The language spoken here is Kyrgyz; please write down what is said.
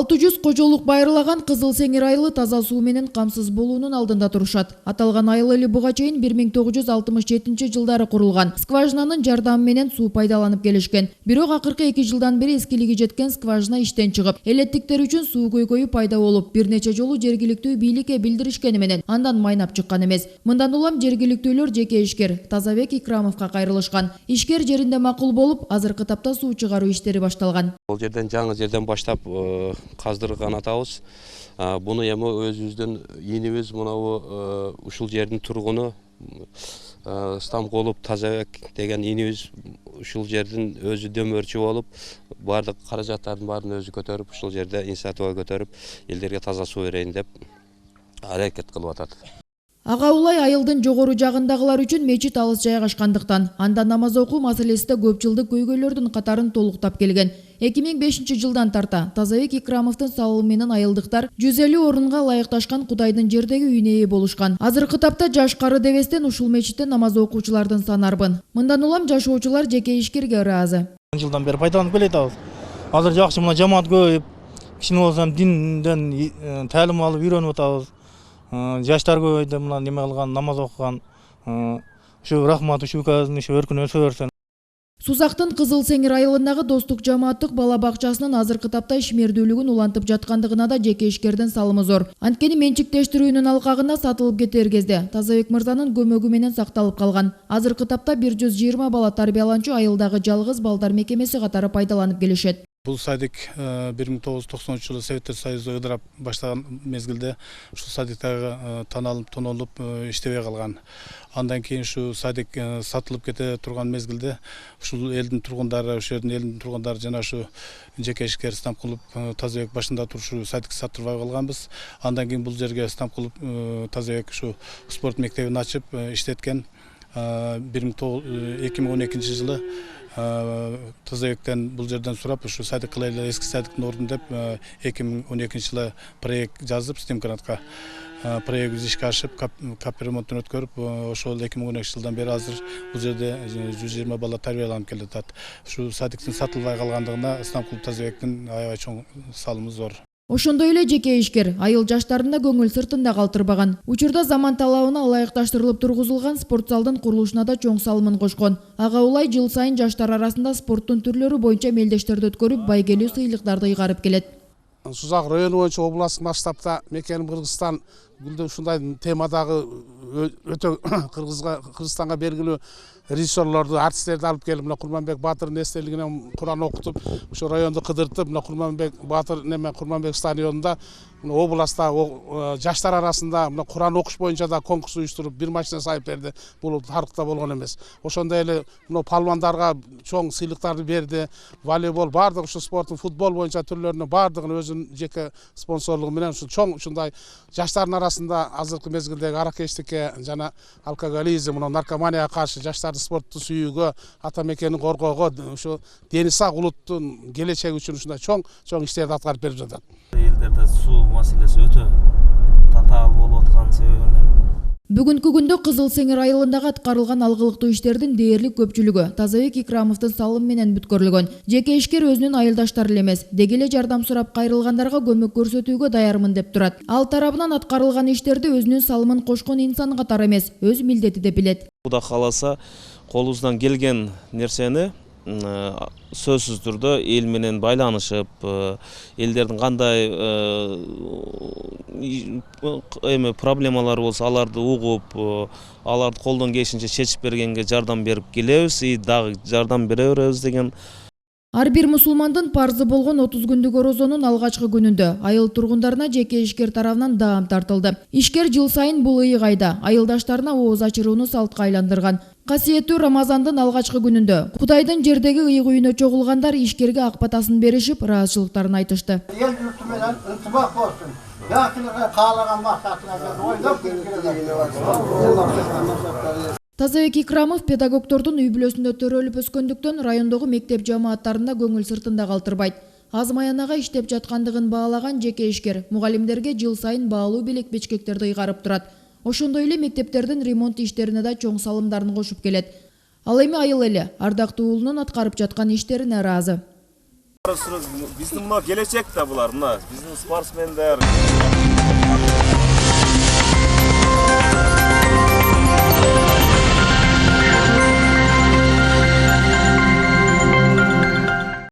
600 кожолук байырлаган Кызыл Сеңир айылы таза суу менен камсыз болуунун алдында турушат. Аталган айыл эле буга чейин 1967 жылдары курулган. Скважинанын жардамы менен суу пайдаланып келишкен. Бирок акыркы 2 жылдан бери эскилиги жеткен скважина иштен чыгып, элеттиктер үчүн суу көйкөйү пайда болуп, бир нече жолу жергиликтүү бийликке билдиришкени менен андан майнап чыккан эмес. Мындан улам жергиликтүүлөр жеке ишкер Тазабек Икрамовго кайрылышкан. Ишкер жеринде макул болуп, азыркы тапта суу чыгаруу иштери башталган. Бул жерден жаңы жерден баштап каздырган атабыз. Буну эми өзүбүздүн энибиз мынабу ушул жердин тургуну Стамголов Тазабек деген энибиз ушул жердин өзү дөмөрчү болуп, бардык каражаттардын баарын өзү көтөрүп, ушул жерде инициатива көтөрүп, элдерге таза суу берейин деп аракет кылып атат. Ага улай айылдын жогору жагындагылар үчүн мечит алыс жайгашкандыктан анда намаз окуу маселесинде көп жылдык көйгөйлөрдүн катарын толуктап келген. 2005 жылдан тарта Тазабек Икрамовдун салымы менен айылдыктар 150 орунга ылайыкташкан Кудайдын жердеги үйүнө ээ болушкан. Азыркы тапта жаш кары дебестен ушул мечитте намаз окуучулардын саны арбын. Мындан улам жашоочулар жеке ишкерге ыраазы. Жылдан бери пайдаланып келебиз. Азыр жакшы мына жамаат көбөйүп, кичине болсо динден таалим алып үйрөнүп атабыз. Жаштар көбөйдү, мына неме кылган, намаз окуган. Ушу рахмат, ушу өлкөбүздүн ушу өркүнө өсө берсин. Сузактын Кызыл Сеңир айылындагы Достук жамааттык бала бакчасынын азыркы тапта ишмердүүлүгүн улантып жаткандыгына да жеке ишкердин салымы зор. Анткени менчиктештирүүнүн алкагында сатылып кетер кезде Тазабек мырзанын көмөгү менен сакталып калган. Азыркы тапта 120 бала тарбияланчу айылдагы жалгыз балдар мекемеси катары пайдаланып келишет. Бул садик 1990 жылы Советтер Союзу ыдырап баштаган мезгилде ушул садиктагы тонолуп иштебей калган. Андан кийин ушу садик сатылып кете турган мезгилде ушул элдин тургундары, ушул жердин элдин тургундары жана ушу жеке ишкер Стамголов Тазабек башында турушу садик саттырбай калганбыз. Андан кийин бул жерге Стамголов Тазабек ушу спорт мектебин ачып иштеткен. 2012 жылы Тазабектен бул жерден сурап, ушу садик кылайлы, эски садиктин ордун деп 2012 жылы проект жазып, Стемкратка проектибиз ишке ашып, капремонтун өткөрүп, ошол 2012 жылдан бери азыр бул жерде 120 бала тарбияланып келатат. Ушу садиктин сатылбай калгандыгына Стамголов Тазабектин аябай чоң салымы зор. Ошондой эле жеке ишкер айыл жаштарын да көңүл сыртында калтырбаган. Учурда заман талабына ылайыкташтырылып тургузулган спорт залдын курулушуна да чоң салымын кошкон. Ага улай жыл сайын жаштар арасында спорттун түрлөрү боюнча мелдештерди өткөрүп, байгелүү сыйлыктарды ыйгарып келет. Сузак району боюнча областтык масштабта мекеним Кыргызстан гүлдө ушундай темадагы өтө Кыргызстанга белгилүү режиссерлорду, артисттерди алып келип, мына Курманбек Батырдын эстелигине Куран окутуп, ошо районду кыдыртып, мына Курманбек Батыр Курманбек стадионунда областта жаштар арасында мына Куран окуш боюнча да конкурс уюштуруп, бир машина сайып берди. Бул тарыхта болгон эмес. Ошондой эле мына палвандарга чоң сыйлыктарды берди. Волейбол бардык ушу спорттун футбол боюнча түрлөрүнүн бардыгын өзүнүн жеке спонсорлугу менен ушу чоң ушундай жаштардын арасында азыркы мезгилдеги аракечтикке жана алкоголизм, наркоманияга каршы жаштарды спортту сүйүүгө, ата мекенин коргоого, ушу дени сак улуттун келечеги үчүн ушундай чоң иштерди аткарып берип жатат. Элдерде суу маселеси өтө татаал болуп аткан себебинен Бүгүнкү күндө Кызыл Сеңир айылындагы аткарылган алгылыктуу иштердин дээрлик көпчүлүгү Тазабек Икрамовдун салымы менен бүткөрүлгөн. Жеке ишкер өзүнүн айылдаштары эле эмес, деги эле жардам сурап кайрылгандарга көмөк көрсөтүүгө даярмын деп турат. Ал тарабынан аткарылган иштерди өзүнүн салымын кошкон инсан катары эмес, өз милдети деп билет. Куда кааласа, колубуздан келген нерсени сөзсүз түрдө эл менен байланышып, элдердин кандай проблемалары болсо аларды угуп, аларды колдон келишинче чечип бергенге жардам берип келебиз, дагы жардам бере беребиз деген. Ар бир мусулмандын парзы болгон 30 күндүк орозонун алгачкы күнүндө айыл тургундарына жеке ишкер тарабынан даам тартылды. Ишкер жыл сайын бул ыйык айда айылдаштарына ооз ачырууну салтка айландырган. Касиеттүү Рамазандын алгачкы күнүндө Кудайдын жердеги ыйык үйүнө чогулгандар ишкерге ак батасын беришип, ыраазычылыктарын айтышты. Ел журту менен ынтымак болсун. Жакшылыкка каалаган максатыңарга ойлоп Тазабек Икрамов педагогдордун үй бүлөсүндө төрөлүп өскөндүктөн райондогу мектеп жамааттарында көңүл сыртында калтырбайт. Азмаянага иштеп жаткандыгын баалаган жеке ишкер мугалимдерге жыл сайын баалуу белек бечкектерди ыйгарып турат. Ошондой эле мектептердин ремонт иштерине да чоң салымдарын кошуп келет. Ал эми айыл эле ардактуу уулунун аткарып жаткан иштерине ыраазы. Биздин мына келечек да булар, мына биздин спортсмендер.